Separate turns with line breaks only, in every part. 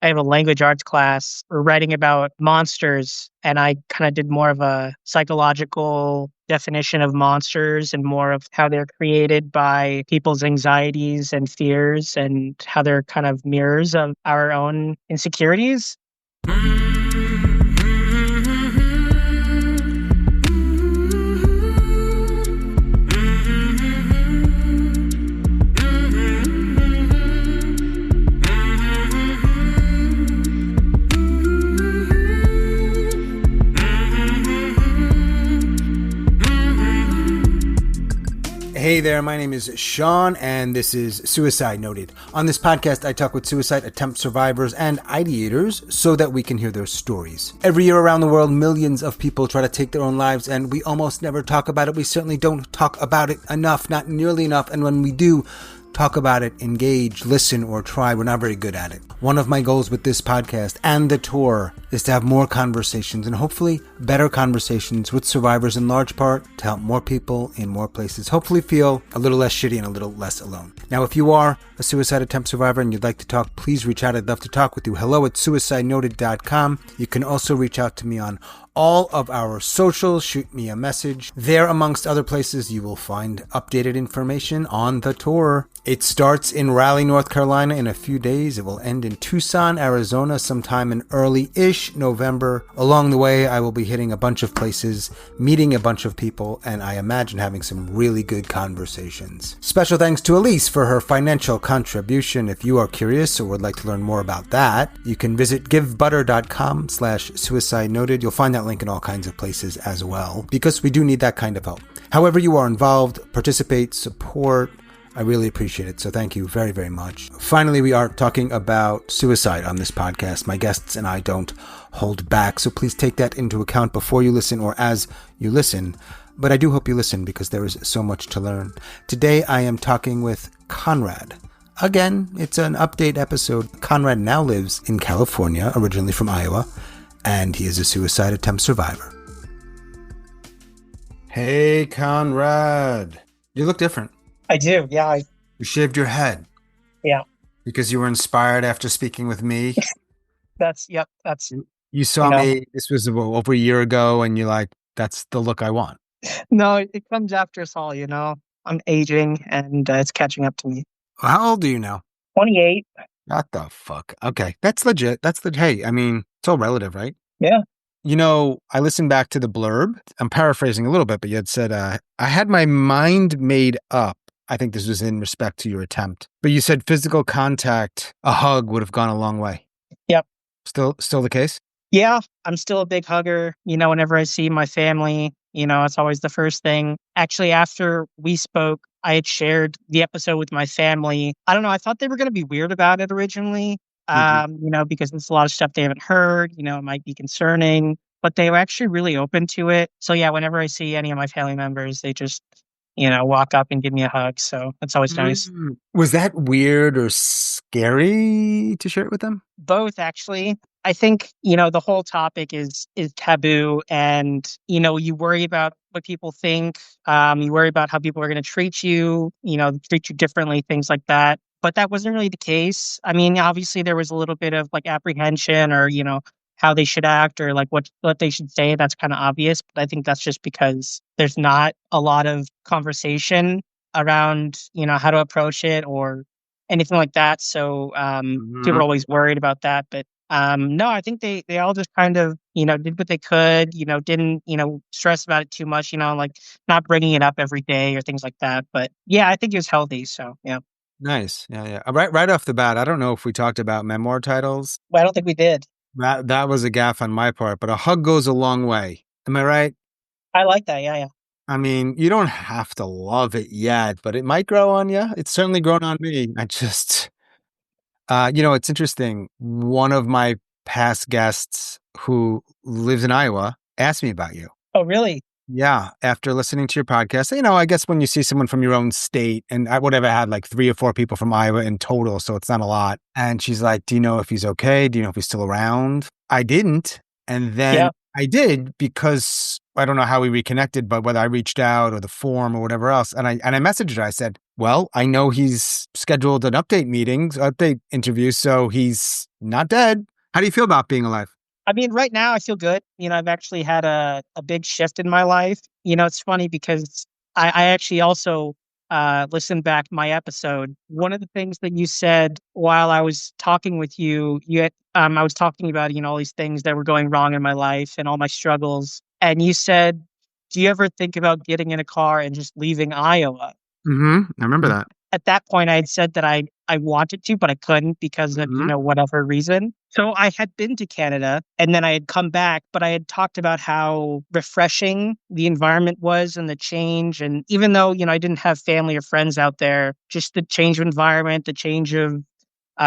I have a language arts class. We're writing about monsters, and I kind of did more of a psychological definition of monsters and more of how they're created by people's anxieties and fears and how they're kind of mirrors of our own insecurities.
Hey there, my name is Sean, and this is Suicide Noted. On this podcast, I talk with suicide attempt survivors and ideators so that we can hear their stories. Every year around the world, millions of people try to take their own lives, and we almost never talk about it. We certainly don't talk about it enough, not nearly enough, and when we do talk about it, engage, listen, or try, we're not very good at it. One of my goals with this podcast and the tour is to have more conversations and hopefully better conversations with survivors, in large part to help more people in more places hopefully feel a little less shitty and a little less alone. Now, if you are a suicide attempt survivor and you'd like to talk, please reach out. I'd love to talk with you. hello@suicidenoted.com. You can also reach out to me on all of our socials. Shoot me a message. There, amongst other places, you will find updated information on the tour. It starts in Raleigh, North Carolina in a few days. It will end in Tucson, Arizona sometime in early-ish November. Along the way, I will be hitting a bunch of places, meeting a bunch of people, and I imagine having some really good conversations. Special thanks to Elise for her financial contribution. If you are curious or would like to learn more about that, you can visit givebutter.com/suicide noted. You'll find that link in all kinds of places as well, because we do need that kind of help. However you are involved, participate, support, I really appreciate it. So thank you very, very much. Finally, we are talking about suicide on this podcast. My guests and I don't hold back, so please take that into account before you listen or as you listen. But I do hope you listen because there is so much to learn. Today, I am talking with Conrad. Again, it's an update episode. Conrad now lives in California, originally from Iowa, and he is a suicide attempt survivor. Hey, Conrad. You look different.
I do, yeah.
You shaved your head.
Yeah.
Because you were inspired after speaking with me.
That's.
You saw me, this was over a year ago, and you're like, that's the look I want.
No, it comes after us all, I'm aging, and it's catching up to me.
How old are you now?
28.
What the fuck? Okay, that's legit. Hey, I mean, it's all relative, right?
Yeah.
I listened back to the blurb. I'm paraphrasing a little bit, but you had said, I had my mind made up. I think this was in respect to your attempt. But you said physical contact, a hug would have gone a long way.
Yep.
Still the case?
Yeah, I'm still a big hugger. Whenever I see my family, it's always the first thing. Actually, after we spoke, I had shared the episode with my family. I don't know. I thought they were going to be weird about it originally, because there's a lot of stuff they haven't heard. It might be concerning, but they were actually really open to it. So yeah, whenever I see any of my family members, they just walk up and give me a hug. So that's always nice.
Was that weird or scary to share it with them?
Both, actually. I think, the whole topic is taboo, and, you worry about what people think. You worry about how people are going to treat you differently, things like that. But that wasn't really the case. I mean, obviously there was a little bit of like apprehension or, how they should act or like what they should say. That's kind of obvious. But I think that's just because there's not a lot of conversation around, how to approach it or anything like that. So people are always worried about that. But no, I think they all just kind of, did what they could, didn't, stress about it too much, like not bringing it up every day or things like that. But yeah, I think it was healthy. So, yeah.
Nice. Yeah. Right off the bat, I don't know if we talked about memoir titles.
Well, I don't think we did.
That was a gaffe on my part, but a hug goes a long way. Am I right?
I like that. Yeah.
I mean, you don't have to love it yet, but it might grow on you. It's certainly grown on me. I just, it's interesting. One of my past guests who lives in Iowa asked me about you.
Oh, really?
Yeah. After listening to your podcast, I guess when you see someone from your own state, and I would have had like 3 or 4 people from Iowa in total, so it's not a lot. And she's like, do you know if he's okay? Do you know if he's still around? I didn't. And then I did because I don't know how we reconnected, but whether I reached out or the form or whatever else. And I messaged her. I said, well, I know he's scheduled an update interview, so he's not dead. How do you feel about being alive?
I mean, right now I feel good. I've actually had a big shift in my life. It's funny because I actually also listened back my episode. One of the things that you said while I was talking with you, I was talking about, all these things that were going wrong in my life and all my struggles. And you said, do you ever think about getting in a car and just leaving Iowa?
I remember that.
At that point, I had said that I wanted to, but I couldn't because of,
Hmm.
whatever reason. So I had been to Canada and then I had come back, but I had talked about how refreshing the environment was and the change. And even though, I didn't have family or friends out there, just the change of environment, the change of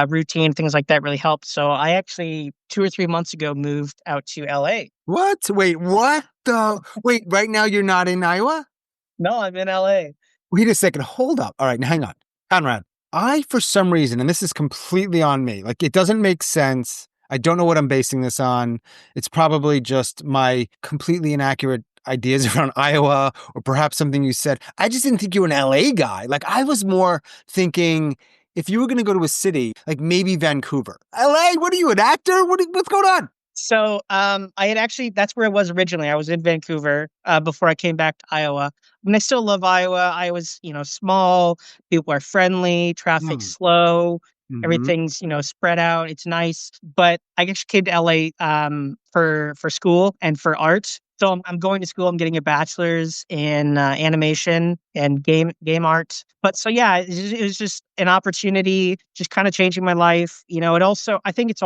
routine, things like that really helped. So I actually 2 or 3 months ago moved out to LA.
What? Wait, what? Wait, right now you're not in Iowa?
No, I'm in LA.
Wait a second. Hold up. All right, now hang on. Conrad, I, for some reason, and this is completely on me, like it doesn't make sense. I don't know what I'm basing this on. It's probably just my completely inaccurate ideas around Iowa or perhaps something you said. I just didn't think you were an LA guy. Like I was more thinking if you were going to go to a city, like maybe Vancouver. LA, what are you, an actor? What's going on?
So, I had actually that's where I was originally. I was in Vancouver before I came back to Iowa. And I still love Iowa. Iowa's, small, people are friendly, traffic's
Mm.
slow,
Hmm.
everything's, spread out. It's nice. But I actually came to LA for school and for art. So I'm going to school. I'm getting a bachelor's in animation and game art. But so yeah, it was just an opportunity, just kind of changing my life. It also I think it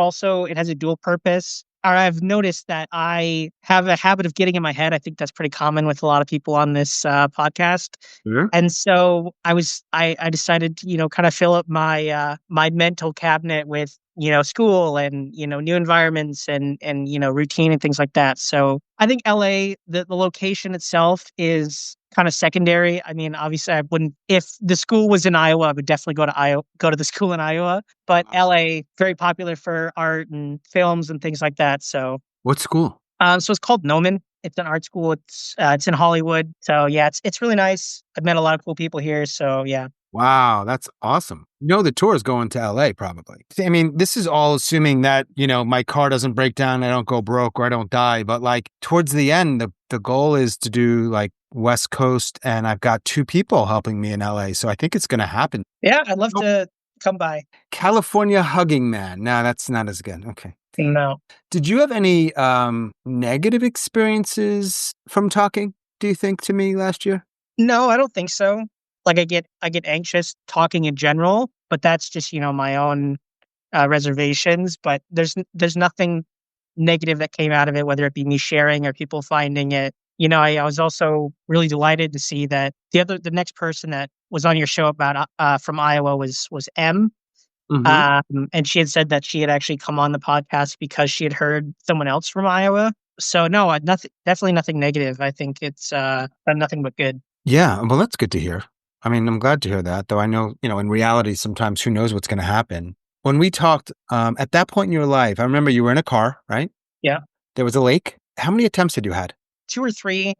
has a dual purpose. Or I've noticed that I have a habit of getting in my head. I think that's pretty common with a lot of people on this podcast.
Yeah.
And so I decided to, kind of fill up my mental cabinet with, school and, new environments and, routine and things like that. So I think LA, the location itself is kind of secondary. I mean, obviously I wouldn't, if the school was in Iowa, I would definitely go to the school in Iowa, but LA, very popular for art and films and things like that. So,
What school?
so it's called Noman. It's an art school. It's in Hollywood. So yeah, it's really nice. I've met a lot of cool people here. So yeah.
Wow, that's awesome. The tour is going to LA probably. I mean, this is all assuming that, my car doesn't break down, I don't go broke or I don't die. But like towards the end, the goal is to do like West Coast and I've got two people helping me in LA. So I think it's going to happen.
Yeah, I'd love
Nope.
to come by.
California hugging man. No, that's not as good. Okay.
No.
Did you have any negative experiences from talking, do you think, to me last year?
No, I don't think so. Like I get anxious talking in general, but that's just, my own reservations, but there's nothing negative that came out of it, whether it be me sharing or people finding it. I was also really delighted to see that the next person that was on your show about from Iowa was M.
Hmm.
And she had said that she had actually come on the podcast because she had heard someone else from Iowa. So no, nothing, definitely nothing negative. I think it's nothing but good.
Yeah, well, that's good to hear. I mean, I'm glad to hear that, though I know, in reality, sometimes who knows what's going to happen. When we talked at that point in your life, I remember you were in a car, right?
Yeah,
There was a lake. How many attempts had you had
2 or 3,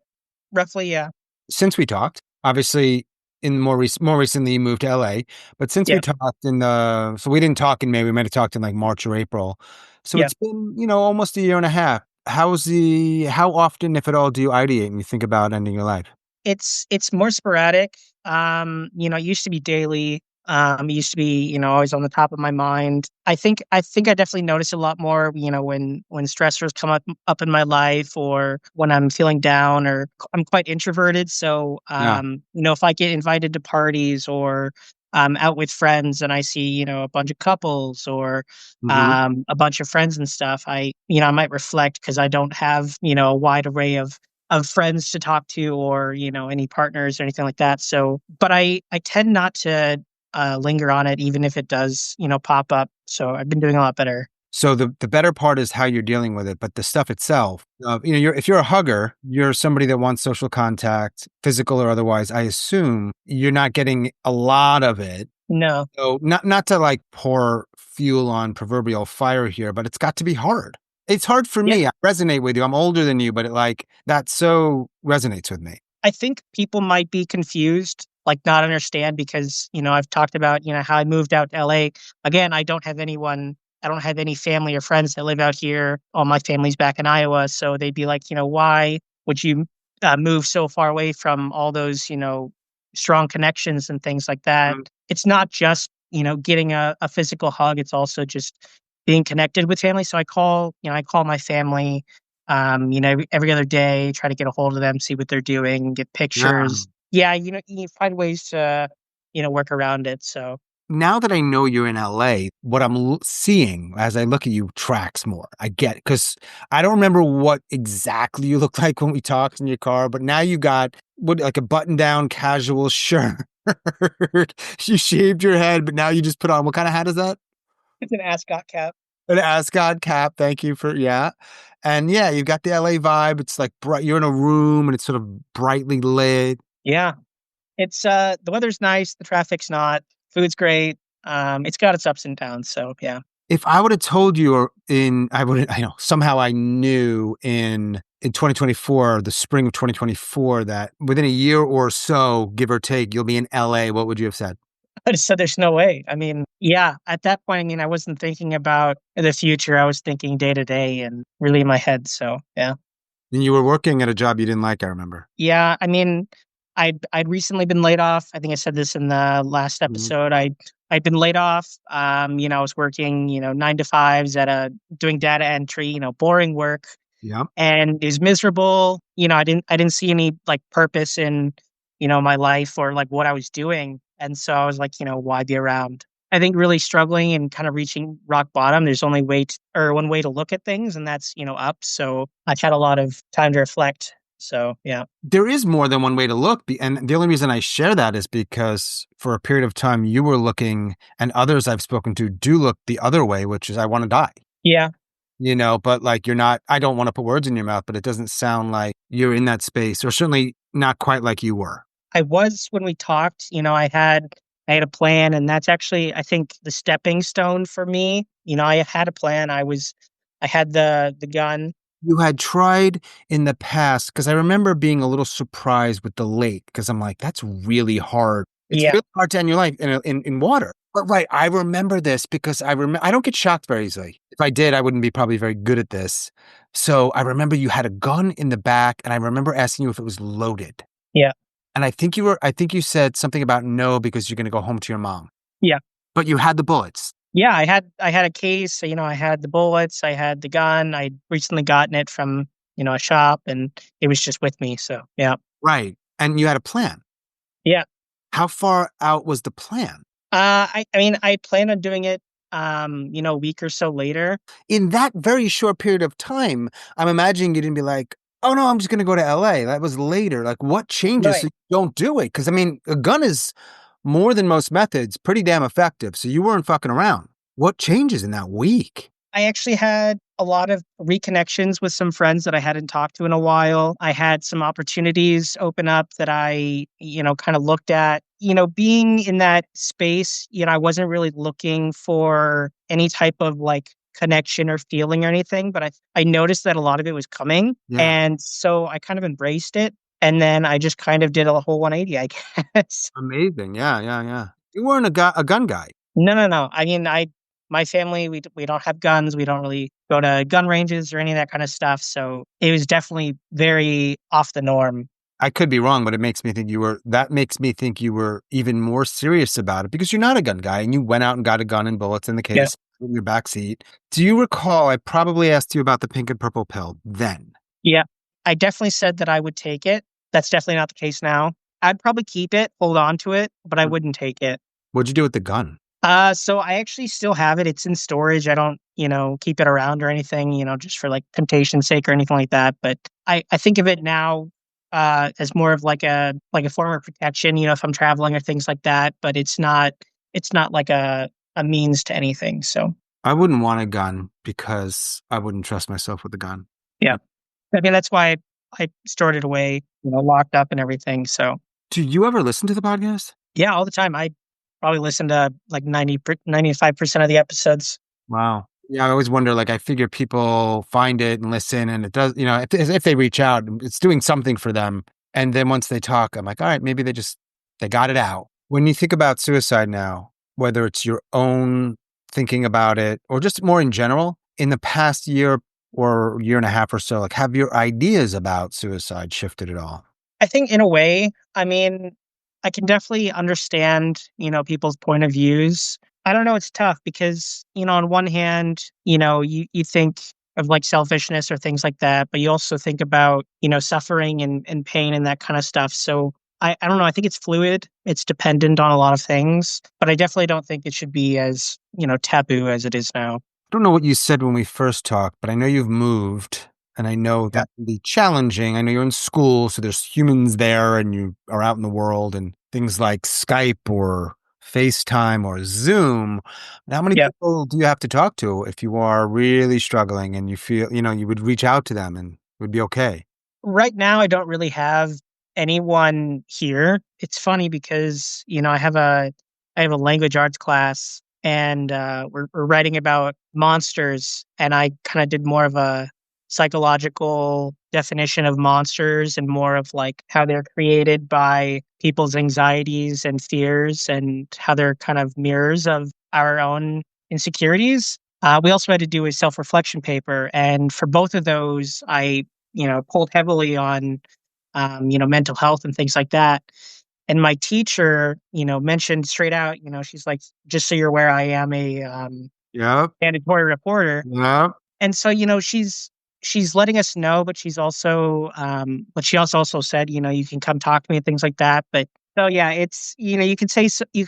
roughly. Yeah,
since we talked? Obviously, in more recently, you moved to LA, but since we
yeah,
talked so we didn't talk in May, we might have talked in like March or April. So
yeah.
it's been, almost a year and a half. How often, if at all, do you ideate and you think about ending your life?
It's more sporadic. It used to be daily. It used to be, always on the top of my mind. I think I definitely notice a lot more, when stressors come up in my life or when I'm feeling down or I'm quite introverted. So,
Yeah.
if I get invited to parties or out with friends and I see, a bunch of couples or
Hmm.
a bunch of friends and stuff, I might reflect because I don't have, a wide array of friends to talk to or, any partners or anything like that. So, but I tend not to linger on it, even if it does, pop up. So I've been doing a lot better.
So the better part is how you're dealing with it, but the stuff itself, if you're a hugger, you're somebody that wants social contact, physical or otherwise. I assume you're not getting a lot of it.
No.
So not to like pour fuel on proverbial fire here, but it's got to be hard. It's hard for
Yeah.
me. I resonate with you. I'm older than you, but that so resonates with me.
I think people might be confused, like not understand because, I've talked about, how I moved out to LA. Again, I don't have any family or friends that live out here. All my family's back in Iowa. So they'd be like, why would you move so far away from all those, strong connections and things like that?
Mm.
It's not just, getting a physical hug. It's also just being connected with family. So I call my family every other day, try to get a hold of them, see what they're doing, get
Yeah.
pictures. Yeah, you find ways to, work around it. So
Now that I know you're in LA, what I'm seeing as I look at you tracks more. I get because I don't remember what exactly you look like when we talked in your car, but now you got what like a button down casual shirt. You shaved your head, but now you just put on what kind of hat is that?
it's an ascot cap.
An ascot cap. Thank you for yeah. And yeah, you've got the LA vibe. It's like bright. You're in a room and it's sort of brightly lit.
Yeah. It's the weather's nice, the traffic's not, food's great. It's got its ups and downs. So yeah.
If I would have told you I would I know somehow I knew in 2024, the spring of 2024, that within a year or so, give or take, you'll be in LA, what would you have said?
I just said there's no way. I mean, yeah, at that point, I mean, I wasn't thinking about the future. I was thinking day to day and really in my head. So yeah.
And you were working at a job you didn't like, I remember.
Yeah, I mean, I'd recently been laid off. I think I said this in the last
Mhm.
episode. I'd been laid off. I was working, 9 to 5s doing data entry, boring work,
Yep.
and it was miserable. I didn't see any like purpose in, my life or like what I was doing. And so I was like, why be around? I think really struggling and kind of reaching rock bottom. There's only one way to look at things, and that's, up. So I've had a lot of time to reflect. So yeah.
There is more than one way to look. And the only reason I share that is because for a period of time you were looking, and others I've spoken to do look the other way, which is I want to die.
Yeah.
But like you're not, I don't want to put words in your mouth, but it doesn't sound like you're in that space, or certainly not quite like you were.
I was when we talked, I had a plan, and that's actually I think the stepping stone for me. I had a plan. I had the gun.
You had tried in the past, because I remember being a little surprised with the lake, because I'm like, that's really hard. It's
Yeah,
really hard to end your life in water. But right, I remember this because I don't get shocked very easily. If I did, I wouldn't be probably very good at this. So I remember you had a gun in the back, and I remember asking you if it was loaded.
yeah,
And I think you said something about no because you're going to go home to your mom.
yeah,
But you had the bullets.
yeah. I had a case. I had the bullets. I had the gun. I'd recently gotten it from a shop, and it was just with me. So yeah,
Right. And you had a plan.
yeah.
How far out was the plan?
I mean, I plan on doing it. A week or so later.
In that very short period of time, I'm imagining you didn't be like, oh no, I'm just going to go to LA. That was later. Like, what changes so
Right.
you don't do it? Because I mean, a gun is more than most methods, pretty damn effective. So you weren't fucking around. What changes in that week?
I actually had a lot of reconnections with some friends that I hadn't talked to in a while. I had some opportunities open up that I, kind of looked at. Being in that space, I wasn't really looking for any type of like connection or feeling or anything, but I noticed that a lot of it was coming.
Yeah.
And so I kind of embraced it. And then I just kind of did a whole 180, I guess.
Amazing. Yeah. Yeah. Yeah. You weren't a gun guy.
No, no, no. I mean, my family, we don't have guns. We don't really go to gun ranges or any of that kind of stuff. So it was definitely very off the norm.
I could be wrong, but that makes me think you were even more serious about it because you're not a gun guy and you went out and got a gun and bullets in the
Yeah,
case in your back seat. Do you recall? I probably asked you about the pink and purple pill then.
yeah. I definitely said that I would take it. That's definitely not the case now. I'd probably keep it, hold on to it, but I wouldn't take it.
What'd you do with the gun?
So I actually still have it. It's in storage. I don't, keep it around or anything, just for like temptation's sake or anything like that. But I think of it now as more of like a form of protection, if I'm traveling or things like that. But it's not like a means to anything. So
I wouldn't want a gun because I wouldn't trust myself with a gun.
yeah. I mean that's why I stored it away, locked up and everything. So
Do you ever listen to the podcast?
yeah, all the time. I probably listen to like 95% of the episodes.
Wow. Yeah, I always wonder, like, I figure people find it and listen, and it does, if they reach out, it's doing something for them. And then once they talk, I'm like, all right, maybe they got it out. When you think about suicide now, whether it's your own thinking about it or just more in general, in the past year or year and a half or so, like, have your ideas about suicide shifted at all?
I think in a way, I mean, I can definitely understand, people's point of views. I don't know, it's tough because, on one hand, you think of like selfishness or things like that, but you also think about, suffering and pain and that kind of stuff. So I don't know, I think it's fluid. It's dependent on a lot of things, but I definitely don't think it should be as, taboo as it is now.
Don't know what you said when we first talked, but I know you've moved and I know
Yeah.
that can be challenging. I know you're in school, so there's humans there and you are out in the world and things like Skype or FaceTime or Zoom. How many
Yeah.
people do you have to talk to if you are really struggling and you feel, you would reach out to them and it would be okay?
Right now, I don't really have anyone here. It's funny because, I have a language arts class and we're writing about monsters and I kind of did more of a psychological definition of monsters and more of like how they're created by people's anxieties and fears and how they're kind of mirrors of our own insecurities. We also had to do a self-reflection paper, and for both of those, I pulled heavily on, mental health and things like that. And my teacher, mentioned straight out, she's like, just so you're aware, I am a
Yep.
mandatory reporter.
Yep.
And so, she's letting us know, but she also said, you can come talk to me and things like that. But so, yeah, it's, you can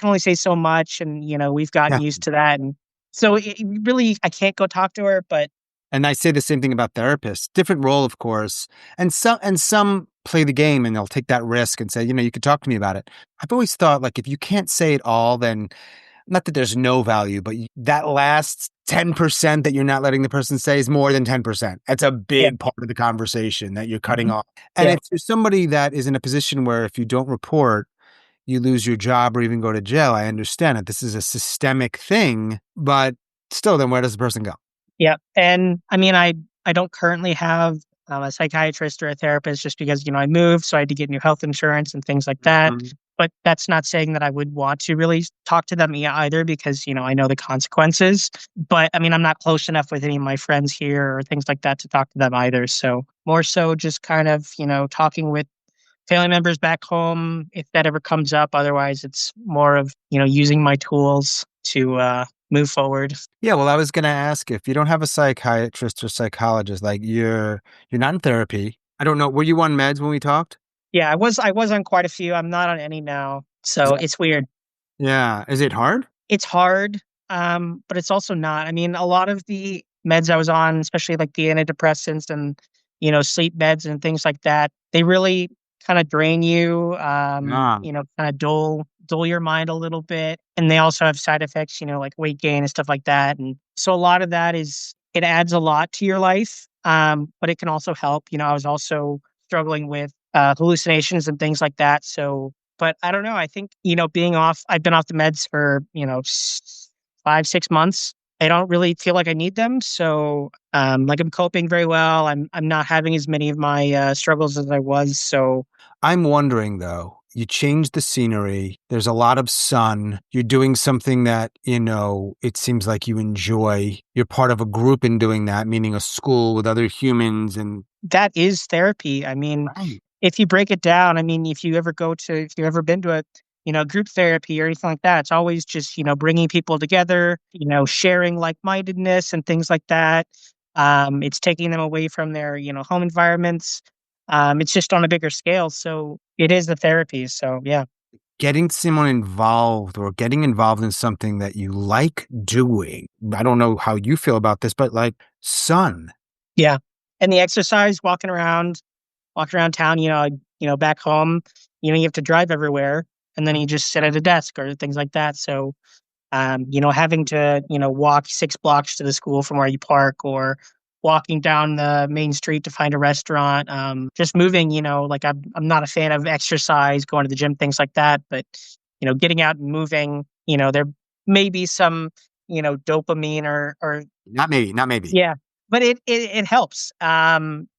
only say so much. And, we've gotten
Yeah.
used to that. And so really, I can't go talk to her, but
And I say the same thing about therapists. Different role, of course. And some play the game and they'll take that risk and say, you could talk to me about it. I've always thought like if you can't say it all, then not that there's no value, but that last 10% that you're not letting the person say is more than 10%. That's a
yeah.
big part of the conversation that you're cutting
Mhm.
off. And
Yeah.
if you're somebody that is in a position where if you don't report, you lose your job or even go to jail, I understand that this is a systemic thing, but still, then where does the person go?
Yeah, and I mean, I don't currently have, a psychiatrist or a therapist just because, I moved, so I had to get new health insurance and things like that.
Mhm.
But that's not saying that I would want to really talk to them either because, I know the consequences. But I mean, I'm not close enough with any of my friends here or things like that to talk to them either. So more so just kind of, talking with family members back home if that ever comes up. Otherwise, it's more of, using my tools to move forward.
Yeah, well, I was gonna ask if you don't have a psychiatrist or psychologist, like you're not in therapy. I don't know. Were you on meds when we talked?
Yeah, I was on quite a few. I'm not on any now,
Is
so
that,
it's weird.
yeah. Is it hard?
It's hard, but it's also not. I mean, a lot of the meds I was on, especially like the antidepressants and, sleep meds and things like that, they really kind of drain you,
Yeah.
kind of dull your mind a little bit. And they also have side effects, like weight gain and stuff like that. And so a lot of that is it adds a lot to your life. But it can also help. I was also struggling with hallucinations and things like that. So but I don't know, I think, I've been off the meds for, 5, 6 months. I don't really feel like I need them, so, like, I'm coping very well. I'm not having as many of my, struggles as I was, so
I'm wondering though, you change the scenery, there's a lot of sun, you're doing something that, it seems like you enjoy. You're part of a group in doing that, meaning a school with other humans and
that is therapy. I mean,
right.
if you break it down, I mean, if you've ever been to a, group therapy or anything like that, it's always just, bringing people together, sharing like-mindedness and things like that. It's taking them away from their, home environments. It's just on a bigger scale. So it is the therapy. So yeah.
Getting someone involved or getting involved in something that you like doing. I don't know how you feel about this, but like sun.
Yeah. And the exercise, walking around town, back home, you have to drive everywhere and then you just sit at a desk or things like that. So, having to, walk 6 blocks to the school from where you park or walking down the main street to find a restaurant, just moving, like I'm not a fan of exercise, going to the gym, things like that. But, getting out and moving, there may be some dopamine or
Not maybe, not maybe.
yeah, but it helps.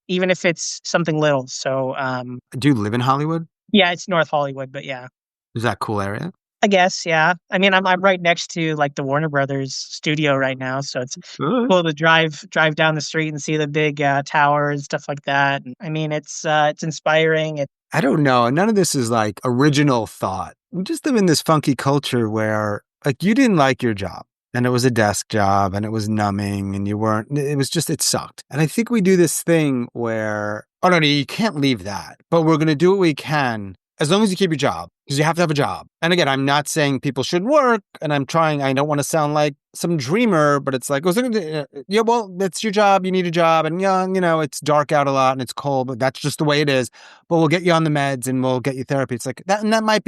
Even if it's something little. So
Do you live in Hollywood?
yeah, it's North Hollywood, but yeah.
Is that a cool area?
I guess, yeah. I mean, I'm right next to like the Warner Brothers studio right now, so it's
Uh,
cool to drive down the street and see the big tower and stuff like that. And, I mean, it's inspiring.
I don't know. None of this is like original thought. We just live in this funky culture where like you didn't like your job and it was a desk job and it was numbing and you weren't, it was just, it sucked. And I think we do this thing where, oh no, you can't leave that, but we're going to do what we can as long as you keep your job because you have to have a job. And again, I'm not saying people should work and I don't want to sound like some dreamer, but it's like, yeah, well, that's your job. You need a job. And yeah, it's dark out a lot and it's cold, but that's just the way it is. But we'll get you on the meds and we'll get you therapy. It's like that, and that might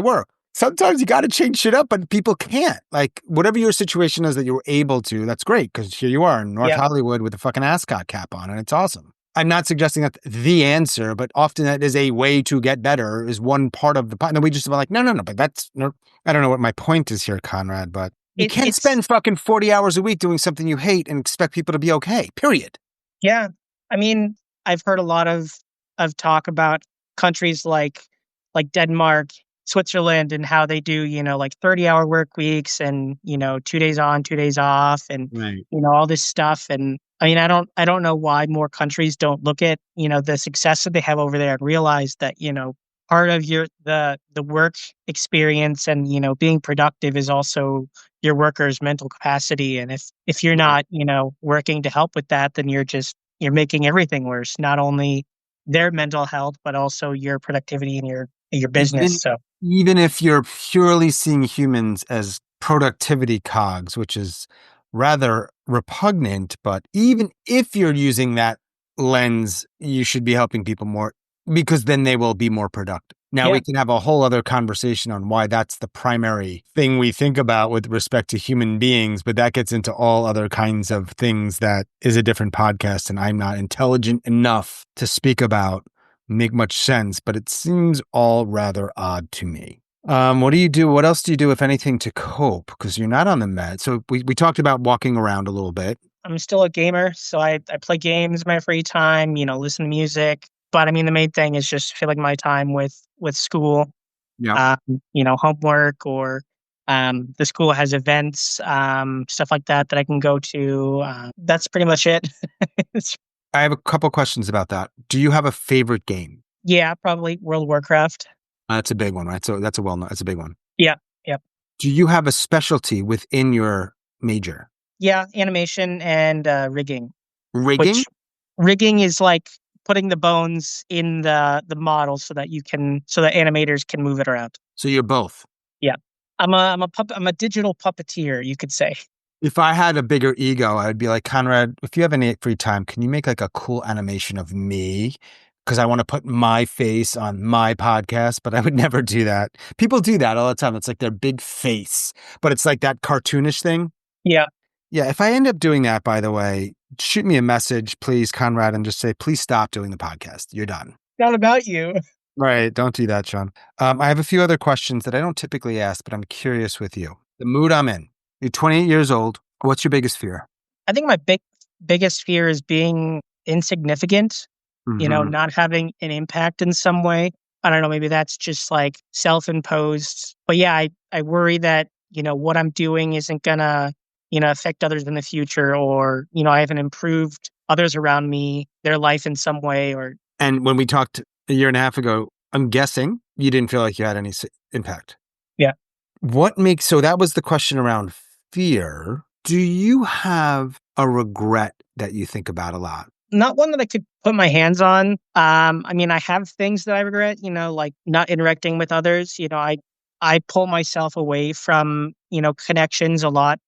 work. Sometimes you got to change shit up, but people can't. Like whatever your situation is that you were able to, that's great because here you are in North
Yeah,
Hollywood with a fucking ascot cap on, and it's awesome. I'm not suggesting that's the answer, but often that is a way to get better. Is one part of the pot. And we just like no, but that's no. I don't know what my point is here, Conrad, but you can't
it's
spend fucking 40 hours a week doing something you hate and expect people to be okay. Period.
yeah. I mean, I've heard a lot of talk about countries like Denmark, Switzerland, and how they do, like 30-hour work weeks and, 2 days on, 2 days off and,
Right.
all this stuff. And I mean, I don't know why more countries don't look at, the success that they have over there and realize that, part of the work experience and, being productive is also your worker's mental capacity. And if you're
Right.
not, working to help with that, then you're making everything worse, not only their mental health, but also your productivity in your business.
even
So
even if you're purely seeing humans as productivity cogs, which is rather repugnant, but even if you're using that lens, you should be helping people more because then they will be more productive. Now
yeah,
we can have a whole other conversation on why that's the primary thing we think about with respect to human beings, but that gets into all other kinds of things that is a different podcast and I'm not intelligent enough to speak about make much sense, but it seems all rather odd to me. What do you do? What else do you do, if anything, to cope? Because you're not on the med. So we talked about walking around a little bit.
I'm still a gamer, so I play games in my free time, listen to music. But I mean, the main thing is just filling my time with school,
Yeah.
homework, or the school has events, stuff like that that I can go to. That's pretty much it. It's-
I have a couple questions about that. Do you have a favorite game?
yeah, probably World of Warcraft.
That's a big one, right? So that's a well-known, that's a big one.
Yeah, yeah,
Do you have a specialty within your major?
yeah. Animation and rigging,
Rigging?
which rigging is like putting the bones in the model so that animators can move it around.
So you're both.
Yeah. I'm a digital puppeteer, you could say.
If I had a bigger ego, I'd be like, Conrad, if you have any free time, can you make like a cool animation of me? Because I want to put my face on my podcast, but I would never do that. People do that all the time. It's like their big face, but it's like that cartoonish thing.
Yeah.
Yeah, if I end up doing that, by the way, shoot me a message, please, Conrad, and just say, please stop doing the podcast. You're done.
Not about you.
Right. Don't do that, Sean. I have a few other questions that I don't typically ask, but I'm curious with you. The mood I'm in. You're 28 years old. What's your biggest fear?
I think my biggest fear is being insignificant,
Mm-hmm.
not having an impact in some way. I don't know, maybe that's just like self-imposed. But yeah, I worry that, what I'm doing isn't gonna, affect others in the future or, I haven't improved others around me, their life in some way or
And when we talked a year and a half ago, I'm guessing you didn't feel like you had any impact.
yeah.
So that was the question around fear. Do you have a regret that you think about a lot?
Not one that I could put my hands on. I mean, I have things that I regret, like not interacting with others. I pull myself away from, connections a lot,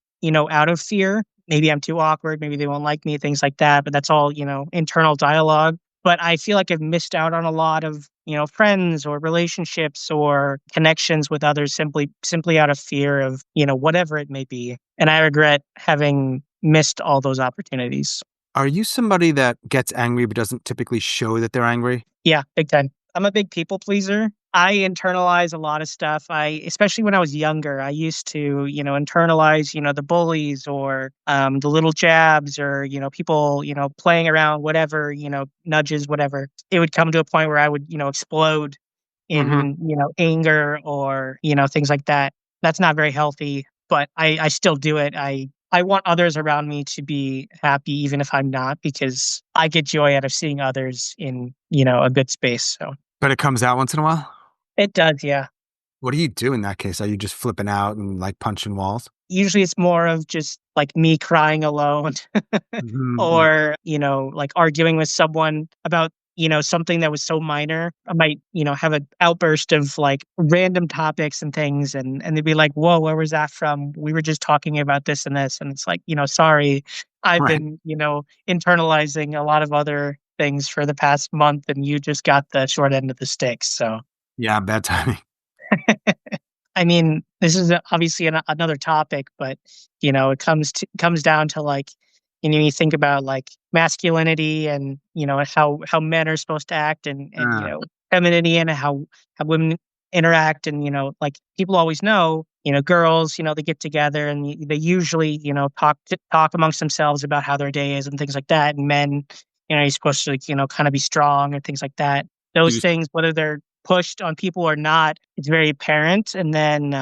out of fear. Maybe I'm too awkward, maybe they won't like me, things like that. But that's all, internal dialogue. But I feel like I've missed out on a lot of, friends or relationships or connections with others simply out of fear of, whatever it may be. And I regret having missed all those opportunities.
Are you somebody that gets angry but doesn't typically show that they're angry?
Yeah, big time. I'm a big people pleaser. I internalize a lot of stuff. Especially when I was younger, I used to, internalize, the bullies or the little jabs or, people, playing around, whatever, nudges, whatever. It would come to a point where I would, explode
Hmm.
in, anger or, things like that. That's not very healthy, but I still do it. I want others around me to be happy, even if I'm not, because I get joy out of seeing others in, a good space. So
But it comes out once in a while.
it does, yeah.
What do you do in that case? Are you just flipping out and like punching walls?
Usually it's more of just like me crying alone
Hmm.
or, like arguing with someone about, something that was so minor. I might, have an outburst of like random topics and things and they'd be like, "Whoa, where was that from? We were just talking about this and this." And it's like, sorry, I've
Right.
been, internalizing a lot of other things for the past month and you just got the short end of the stick. So
Yeah, bad timing.
I mean, this is obviously another topic, but it comes down to like, you think about like masculinity and how men are supposed to act and
Uh,
femininity and how women interact and like people always know girls they get together and they usually talk amongst themselves about how their day is and things like that and men you're supposed to like, kind of be strong and things like that those
do
things whether they're pushed on people or not, it's very apparent, and then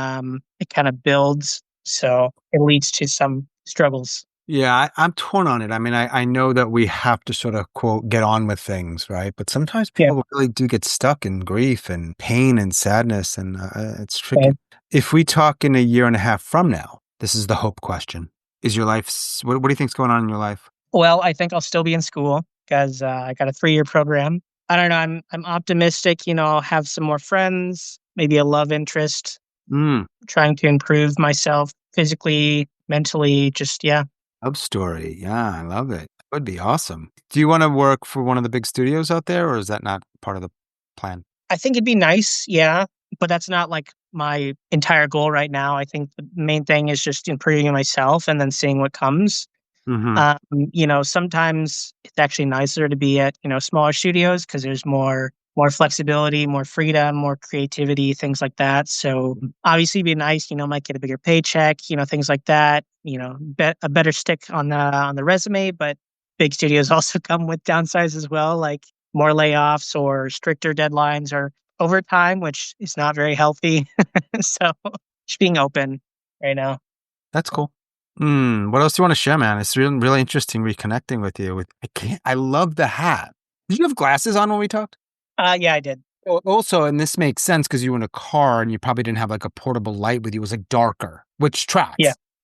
it kind of builds, so it leads to some struggles.
Yeah, I'm torn on it. I mean, I know that we have to sort of quote get on with things, right? But sometimes
Yeah.
people really do get stuck in grief and pain and sadness, and it's tricky.
Okay.
If we talk in a year and a half from now, this is the hope question: Is your life? What do you think's going on in your life?
Well, I think I'll still be in school because I got a 3-year program. I don't know. I'm optimistic. I'll have some more friends, maybe a love interest.
Mm,
Trying to improve myself physically, mentally. Just yeah.
love story. Yeah, I love it. That would be awesome. Do you want to work for one of the big studios out there, or is that not part of the plan?
I think it'd be nice, yeah, but that's not like my entire goal right now. I think the main thing is just improving myself and then seeing what comes.
Hmm.
Sometimes it's actually nicer to be at, smaller studios because there's more flexibility, more freedom, more creativity, things like that. So obviously it'd be nice, might get a bigger paycheck, things like that, a better stick on the resume, but big studios also come with downsides as well, like more layoffs or stricter deadlines or overtime, which is not very healthy. So just being open right now.
That's cool. What else do you want to share, man? It's really, really interesting reconnecting with you. I love the hat. Did you have glasses on when we talked?
Yeah, I did.
Also, and this makes sense because you were in a car and you probably didn't have like a portable light with you. It was like darker, which
Yeah.
tracks.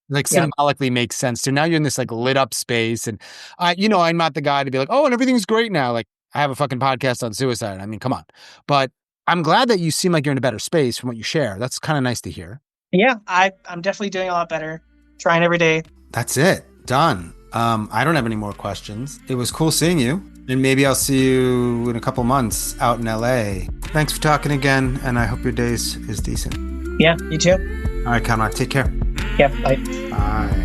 Like
Yeah.
symbolically makes sense. So now you're in this like lit up space, and I'm not the guy to be like, oh, and everything's great now. Like I have a fucking podcast on suicide. I mean, come on. But I'm glad that you seem like you're in a better space from what you share. That's kind of nice to hear.
Yeah, I'm definitely doing a lot better. Trying every day.
That's it. Done. I don't have any more questions. It was cool seeing you. And maybe I'll see you in a couple months out in LA. Thanks for talking again, and I hope your day is decent.
Yeah, you too.
All right, Conrad, take care.
Yeah, bye.
Bye.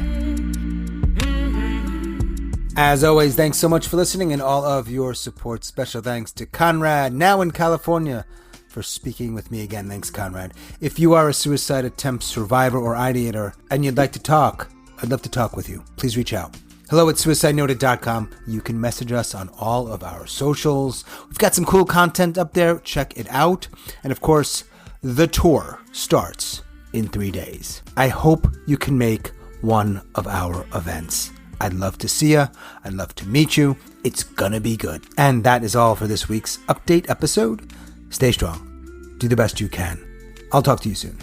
As always, thanks so much for listening and all of your support. Special thanks to Conrad, now in California, for speaking with me again. Thanks, Conrad. If you are a suicide attempt survivor or ideator and you'd like to talk, I'd love to talk with you. Please reach out. hello@suicidenoted.com. You can message us on all of our socials. We've got some cool content up there. Check it out. And of course, the tour starts in 3 days. I hope you can make one of our events. I'd love to see you. I'd love to meet you. It's gonna be good. And that is all for this week's update episode. Stay strong. Do the best you can. I'll talk to you soon.